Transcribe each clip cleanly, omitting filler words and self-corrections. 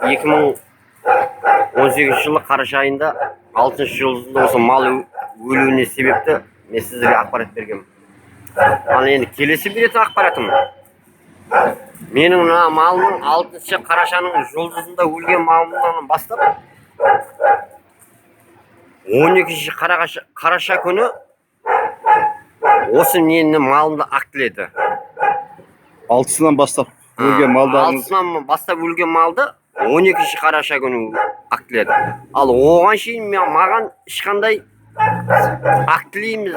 2018 жылы қараша айында 6-шы жұлдызында осы мал өлуіне себепті мен сіздерге ақпарат бергенмін. Ал енді келесі беретін ақпаратым. Менің малымның 6-шы қарашаның жұлдызында өлген малымнан бастап 12-ші қараша күні осы менің малымды актіледі. 6-сынан бастап өлген малдарыңыз? 6-сынан бастап өлген малды 12-ші қараша күні актіледі. Ал оған шейін маған ешқандай актілейміз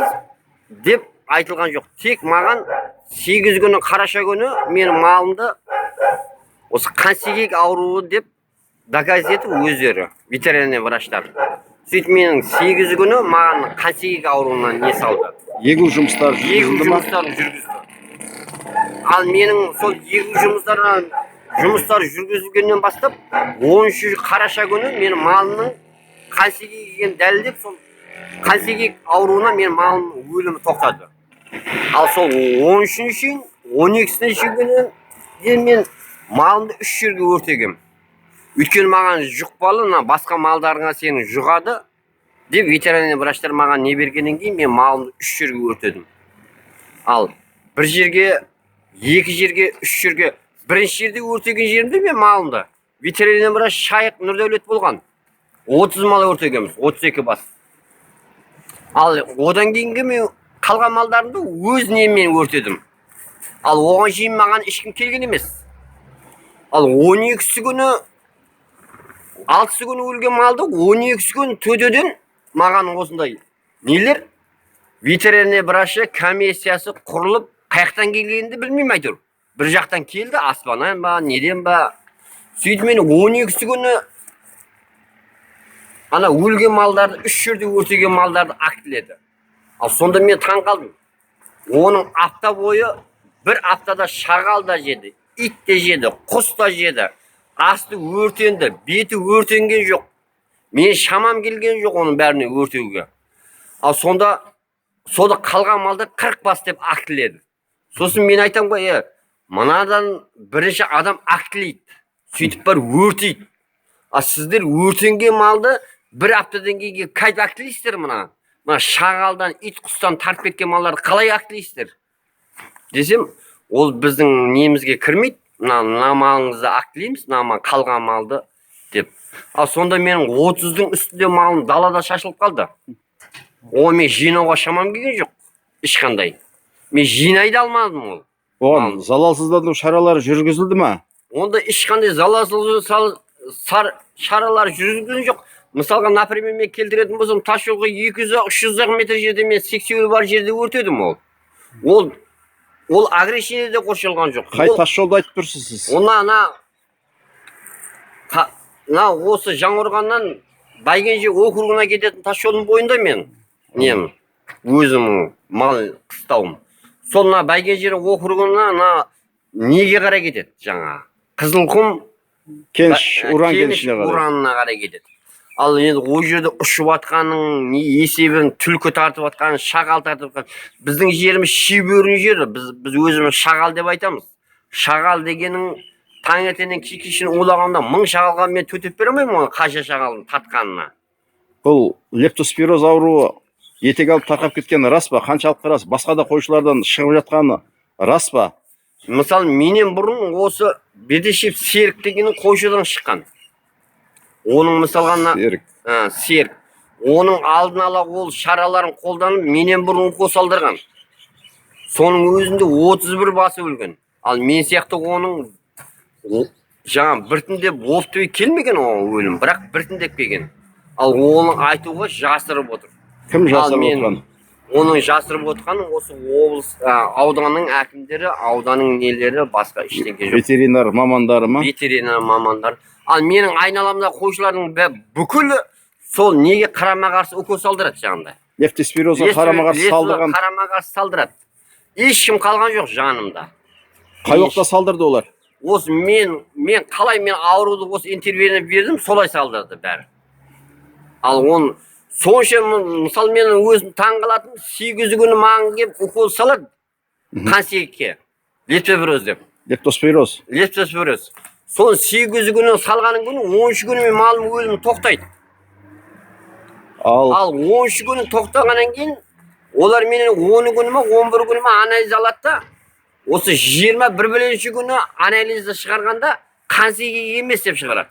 деп айтылған жоқ. Тек маған 8 күні қараша күні менің малымды осы қансегек ауруы деп доказать етіп өздері ветеринарный врачтар. Сөйтіп менің 8 күні маған қансегек ауруынан не салды. Егу жұмыстары жүргізілді ма? Ал менің сол егу жұмыстар жүргізілгеннен бастап 13 қараша күні менің малымның қансегек екенін дәлелдеп, сол қансегек ауруына менің малымның өлімі тоқтады. Ал сол 13-ші шейін 12-ші күні мен малымды 3 жерге өртегем. Өйткені маған жұқпалы, басқа малдарыңа сенің жұғады деп ветеринарный врачтар маған не бергеннен кейін мен малымды 3 жерге өртедім. Ал 1 жерге, 2 жерге, 3 жерге, бірінші жерде өртеген жерімде мен малымды ветеринарный врач Шайық Нұрдәулет болған. 30 мал өртегенбіз, 32 бас. Ал одан кейінгі мен қалған малдарымды өз неммен өртедім. Ал оған шейін маған ешкім келген емес. Ал 12-сі күні, 6-сы күні өлген малды 12-сі күні төтеден маған осындай нелер ветеринарный врачы комиссиясы құрылып, қаяқтан келгенді білмеймін әйтеуір. Бір жақтан келді, аспаннан ба, неден ба. Сөйтіп мен 12-сі күні ана өлген малдарды, 3 жерде өртеген малдарды актіледі. Ал сонда мен таң қалдым. Оның апта бойы, бір аптада шағал да жеді, ит те жеді, құс та жеді. Асты өртенді, беті өртенген жоқ. Мен шамам келген жоқ оның бәріне өртеуге. Ал сонда қалған малды 40 бас деп актіледі. Сосын мен айтам ғой, мынадан бірінші адам актілейді, сөйтіп бар өртейді. А сіздер өртенген малды бір аптадан кейін қайта актілейсіздер мына шағалдан, ит құстан тартып кеткен малдарды қалай актілейсіздер? Десем, ол біздің немізге кірмейді. Мына малыңызды актілейміз, мына қалған малды деп. Ал сонда менің 30-дың үстінде малым далада шашылып қалды. О, мен жинауға шамам келген жоқ. Ешқандай. Мен жинай да алмадым ол. Оған залалсыздандыру шаралары жүргізілді ма? Онда ешқандай залалсыздандыру шаралары жүргізілген жоқ. Мысалға, например, мен келтіретін болсам, тас жолға 200-300 метр жерде мен сексеуіл бар жерде өртедім ол. Ол агрессияда қосылған жоқ. Қай тас жолда айтып тұрсыз сіз? Осы Жаңғырғаннан Байгенже округына кететін тас жолдың бойында мен өзім мал қыстауым. Сол Байгенже округына неге қарай кетеді жаңа? Қызылқұм Кеніш уран кенішіне қарай. Уранына қарай кетеді. Ал енді ол жерде ұшып атқанның есебін, түлкі тартып атқанын, шағал тартып атқанын. Біздің жеріміз шибөрін жері, біз өзіміз шағал деп айтамыз. Шағал дегенің таңертеңнен кешкешін улағанда 1000 шағалға мен төтеп бере алмаймын оны қанша шағалын татқанына. Бұл лептоспироз ауруы етек алып тарқап кеткені рас па? Қаншалықты рас? Басқа да қойшылардан шығып жатқаны рас па? Мысалы, менен бұрын осы Бедешев Серік дегенің қойшыдан шыққан. Оның мысалға Серік. Оның алдын ала ол шараларын қолданып, менен бұрын укол салдырған. Соның өзінде 31 басы өлген. Ал мен сияқты оның жаңа біртіндеп оптөй келмеген өлім, бірақ біртіндеп келген. Ал оның айтуға жасырып отыр. Кім жасырып отқан? Оның жасырып отқаны осы облыс, ауданның әкімдері, ауданның нелері, басқа ештеңе жоқ. Ветеринар мамандары ма? Ветеринар мамандар. Ал менің айналамда қойшылардың бүкілі сол неге қарама-қарсы укол салдырады жаңағындай. Лептоспирозға қарама-қарсы салдырған. Қарама-қарсы салдырады. Ешкім қалған жоқ жанымда. Қай уақытта салдырды олар? Осы мен қалай ауруды осы интервьюны бердім, солай салдырды бәрі. Ал оны сонша, мысалы, мен өзім таң қалатын, 8 күні маған келіп укол салады қансегекке. Лептоспироз деп. Лептоспироз. Соны 8 күні салғаның күні 13 күні мен малым өлімі тоқтайды. Ал 13 күні тоқтағаннан кейін олар менен 10 күні ме 11 күні ме анализ алады да, осы 21 күні анализді шығарғанда қансеге емес деп шығарады.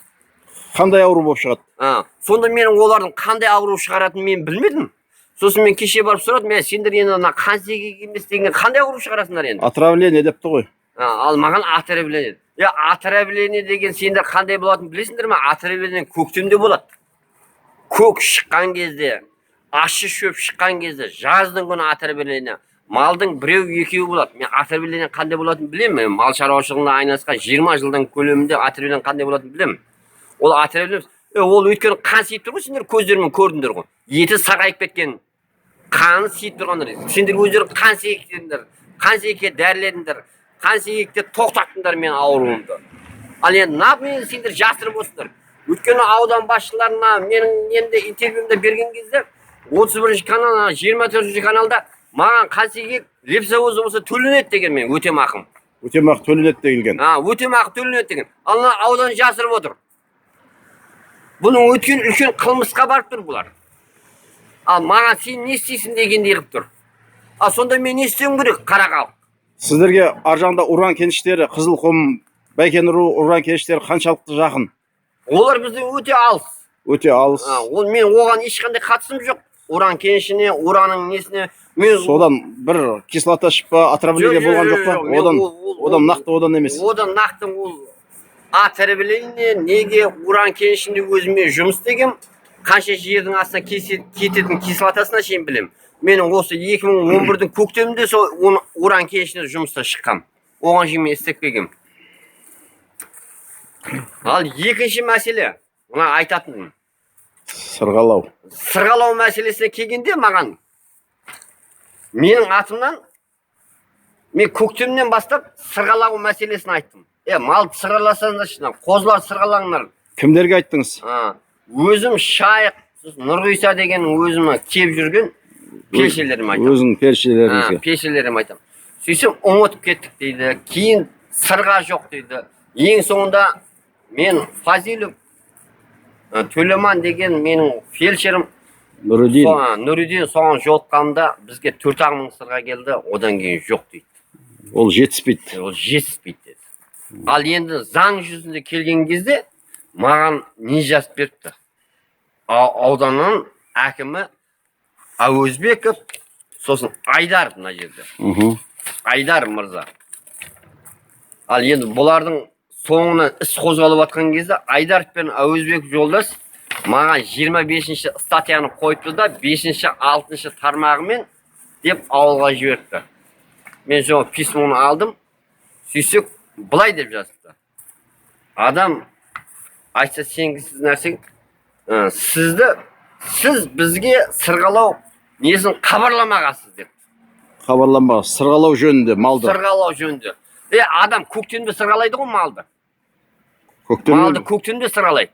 Қандай ауру болып шығады? Сонда мен олардың қандай ауру шығаратынын мен білмедім. Сосын мен кеше барып сұрадым, сендер енді ана қансеге емес деген қандай ауру шығарасыңдар енді? Отравление депті ғой. Ал маған отравление. Отравление деген сендер қандай болатынын білесіңдер ме? Отравление көктемде болады. Көк шыққан кезде, ащы шөп шыққан кезде, жаздың күні отравление. Малдың біреу екеуі болады. Мен отравление қандай болатынын білемін. Мал шаруашылығында айналысқан 20 жылдан көлемінде отравление қандай болатынын білемін. Ол отравление, ол өйткені қан сиіп тұр ғой, сендер көздерімен көрдіңдер ғой. Еті сағайып кеткен, қаны сиіп тұрғандар. Сендер өздері қан сиектіңдер, қан сиекке дәріледіңдер, қан сиекте тоқтаттыңдар мен ауруымды. Ал енді мен сендер жасырып осыңдар. Өйткені аудан басшыларына менің енді интервьюмді берген кезде 31 канал, 24 каналда маған қан сиек лепсовоз болса төленеді деген мен өтемақым. Өтемақы төленеді деген. Өтемақы төленеді деген. Ал аудан жасырып отыр. Бұның өткен үлкен қылмысқа барып тұр бұлар. Ал маған сен не істейсің дегендей қылып тұр. Ал сонда мен не істеуім керек, қара халық? Сіздерге ар жағында уран кеніштері, Қызылқұм, Байкенұру уран кеніштері қаншалықты жақын? Олар бізден өте алыс. Өте алыс. Мен оған ешқандай қатысым жоқ. Уран кенішіне, уранның несіне. Содан бір кислота шықпа, отравление болған жоқ па? Одан нақты одан емес. Одан нақты ол отравление, неге уран кенішінде өзіме жұмыс істегем, қанша жердің астына кететін кислотасына шейін білем. Мен осы 2011-дің көктемінде сол уран кенішінде жұмыста шыққам. Оған шейін мен істеппегем. Ал екінші мәселе, мына айтатыным. Сырғалау. Сырғалау мәселесіне келгенде маған менің атымнан мен көктемнен бастап сырғалау мәселесін айттым. Малды сырғаласаңдар, қозылар сырғалаңдар. Кімдерге айттыңыз? Өзім Шайық, Нұрғиса деген өзіме кеп жүрген пешелерім айтам. Өзің пешелеріңізге? Пешелерім айтам. Сөйтсем ұмытып кеттік дейді. Кейін сырға жоқ дейді. Ең соңында мен Фазилов Төлеман деген менің фельдшерім Нұридин соған жолыққанда бізге 4 мың сырға келді, одан кейін жоқ дейді. Ол жетіспейді. Ол жетіспейді деді. Ал енді заң жүзінде келген кезде маған не жазып беріпті? Ауданның әкімі Әуезбеков, сосын Айдар мына жерде. Айдар мырза. Ал енді бұлардың соңынан іс қозғалып жатқан кезде Айдаров пен Әуезбеков жолдас маған 25-ші статьяны қойыпты да 5-ші 6-ші тармағымен деп ауылға жіберіпті. Мен соны письмоны алдым. Сөйтсек былай деп жазыпты. Адам айтса сенгісіз нәрсе, сіз бізге сырғалау несін хабарламағасыз деп. Хабарлама, сырғалау жөнінде малды. Сырғалау жөнінде. Адам көктемде сырғалайды ғой малды. Малды көктемде сырғалайды.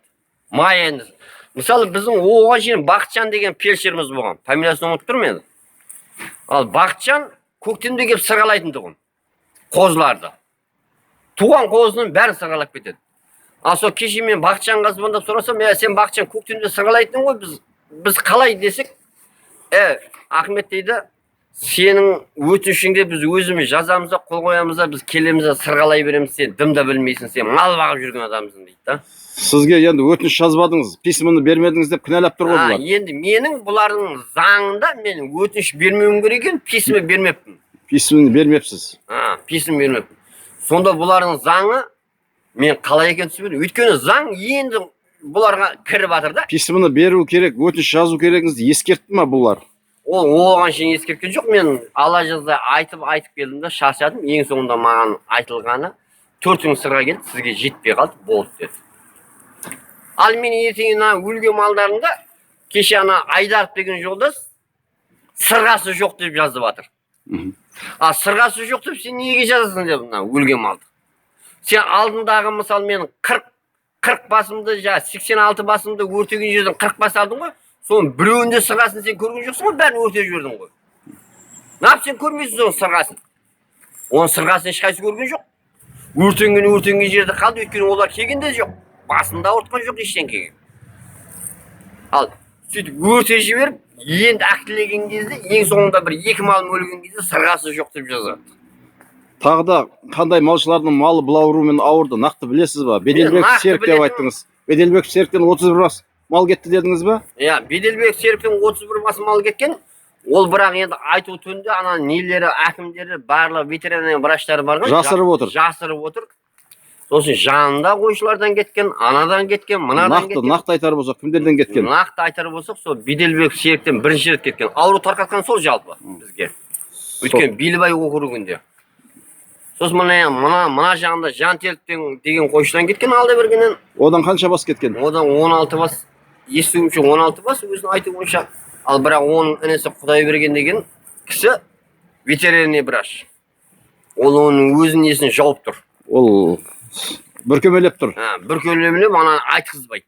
Май енді. Мысалы біздің оған жиын Бақытжан деген фельдшеріміз болған. Фамилиясын ұмытып тұрмын енді. Ал Бақытжан көктемде келіп сырғалайтын тұғын. Қозыларды. Туған қозының бәрін сырғалап кетеді. Ал сол кеше мен Бақытжанға звондап сұрасам, сен Бақытжан көктемде сырғалайтын ғой, біз қалай десек, Ахмет дейді, сенің өтінішіңде біз өзіміз жазамыз, қол қоямыз, біз келеміз, сырғалай береміз, сен дымда білмейсің, сен мал бағып жүрген адамсың дейді да. Сізге енді өтініш жазбадыңыз, письманы бермедіңіз деп кінәлап тұр ғой бұлар. Енді менің бұлардың заңында мен өтініш бермеуім керек екен, письма бермеппін. Письманы бермепсіз. Письма бермеппін. Сонда бұлардың заңы мен қалай екен түсінбедім. Өйткені заң енді бұларға кіріп жатыр да. Письманы беру керек, өтініш жазу керегіңізді ескертті ма бұлар? Ол оған шейін ескерткен жоқ. Мен ала жазда айтып келдім да шаршадым. Ең соңында маған айтылғаны 4 мың сырға келді, сізге жетпей қалды, болды деді. Ал мен ертең өлген малдарында кеше Айдаров деген жолдас сырғасы жоқ деп жазып жатыр. Сырғасы жоқ деп сен неге жазасың деп өлген малды. Сен алдындағы мысалы мен 40 басымды, 86 басымды өртеген жерден 40 бас алдың ғой. Соның біреуінде сырғасын сен көрген жоқсың ғой, бәрін өртеп жібердің ғой. Нап сен көрмейсің соның сырғасын. Оның сырғасын ешқайсы көрген жоқ. өртенген жерде қалды, өйткені олар келген де жоқ. Басында ауыртқан жоқ ештеңкеге. Ал сөйтіп өрте жіберіп, енді актілеген кезде, ең соңында бір 2 мал өлген кезде сырғасы жоқ деп жазады. Тағы да қандай малшылардың малы бұл аурумен ауырды, нақты білесіз ба? Беделбек нақты Серік деп білемін. айттыңыз. Беделбек Серіктен 31 бас мал кетті дедіңіз ба? Иә, Беделбек Серіктен 31 бас мал кеткен. Ол бірақ енді айту түнде ана нелері, әкімдері, барлық ветеринария врачтары барған. Жасырып отыр. Жасырып отыр. Сосын жанында қойшылардан кеткен, анадан кеткен, мынадан кеткен. Нақты айтар болсақ, кімдерден кеткен? Нақты айтар болсақ, сол Беделбек Серіктен бірінші рет кеткен. Ауру тарқатқан сол жалпы бізге. Өйткені Белбай округінде. Сосын мына жағында Жантеліктен деген қойшыдан кеткен алды бергеннен. Одан қанша бас кеткен? Одан 16 бас, естуімше 16 бас өзінің айтуынша. Ал бірақ оның інісі Құдайберген деген кісі ветеринарный врач. Ол оның өз несін жауып тұр. Ол бүркемелеп тұр. Бүркемелеп ананы айтқызбайды.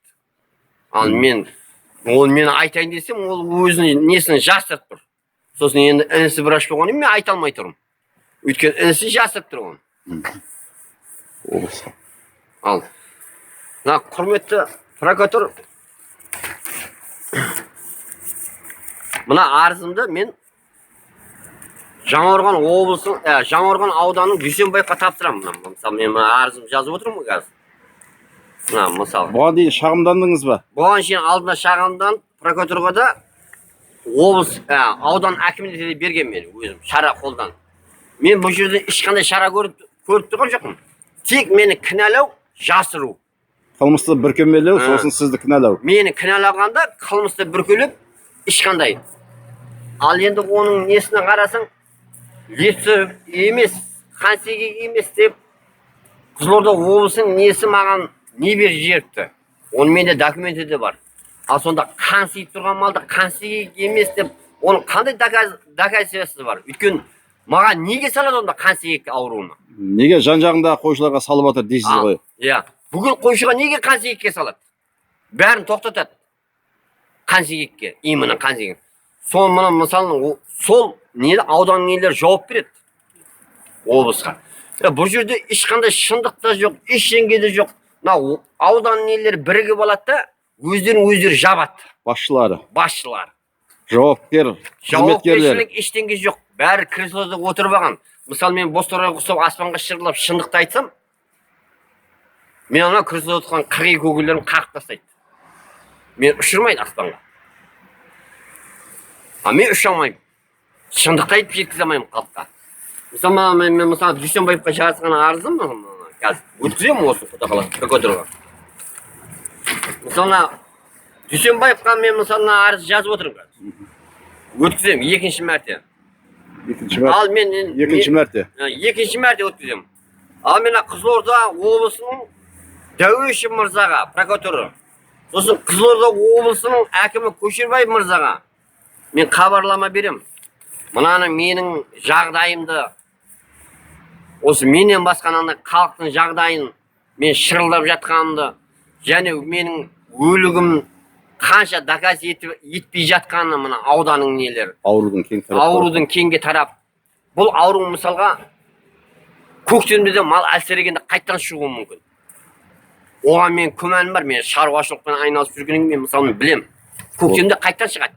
Ал ол мені айтайын десем, ол өзінің несін жасырып тұр. Сосын енді інісі врач болғанымен мен айта алмай тұрмын. Өйткені інісі жасырып тұр оны. Ал құрметті прокурор, мына арызымды мен Жаңақорған облысының, Жаңақорған ауданының Дүйсенбаевқа тапсырамын. Мысалы мен арызым жазып отырмын қазір. Мысалы. Бұған дейін шағымдандыңыз ба? Бұған дейін алдында шағымданып, прокуратураға да облыс, аудан әкіміне де берген мен өзім шара қолдан. Мен бұл жерде ешқандай шара көріп тұрған жоқпын. Тек мені кінәлау, жасыру. Қылмысты бүркемелеу, сосын сізді кінәлау. Мені кінәлағанда қылмысты бүркелеп ешқандай. Ал енді оның несіне қарасаң, Лепсі емес, Қансегек емес деп Қызылорда облысының несі маған не бер жеріпті. Оның менде документі де бар. Ал сонда қансиып тұрған малды Қансегек емес деп, оның қандай доказательствосы бар? Өйткені маған неге салады онда Қансегек ауруына? Неге жан-жағындағы қойшыларға салып жатыр дейсіз ғой? Иә. Бүгін қойшыға неге Қансегекке салады? Бәрін тоқтатады. Қансегекке, именно Қансегек. Сол мына мысалы сол аудан нелер жауап береді облысқа. Бұл жерде ешқандай шындық та жоқ, ештеңе де жоқ. Аудан нелер бірігіп алады да өздері жабады. Басшылары. Жауапкер, қызметкерлер. ештеңе жоқ. Бәрі креслода отырып алған. Мысалы мен бозторғайға ұқсап аспанға шырылдап шындықты айтсам, мен ана креслода отырған қырғи көгілерін қағып тастайды. Мен ұшырмайды аспанға. Мен ұша алмаймын. Шындықты айтып жеткізе алмаймын халыққа. Мысалы Дүйсенбаевқа жазған арызым қазір өткіземін осы прокуратураға. Мысалы Дүйсенбаевқа мен арыз жазып отырмын қазір. Өткіземін екінші мәрте. Екінші мәрте өткіземін. Ал мен Қызылорда облысының Дәуешев мырзаға, прокуратура, сосын Қызылорда облысының әкімі Көшербаев мырзаға мен хабарлама берем. Мынаны менің жағдайымды, осы менен басқананда халықтың жағдайын мен шырылдап жатқанымды, және менің өлігім қанша доказ етпей жатқаны мына ауданның нелері. Аурудың кеңге тарап. Бұл ауру мысалға көктемде де мал әлсірегенде қайттан шығуы мүмкін. Оған мен күмәнім бар, мен шаруашылықпен айналысып жүргеннен мен мысалы білем. Көктемде қайттан шығады.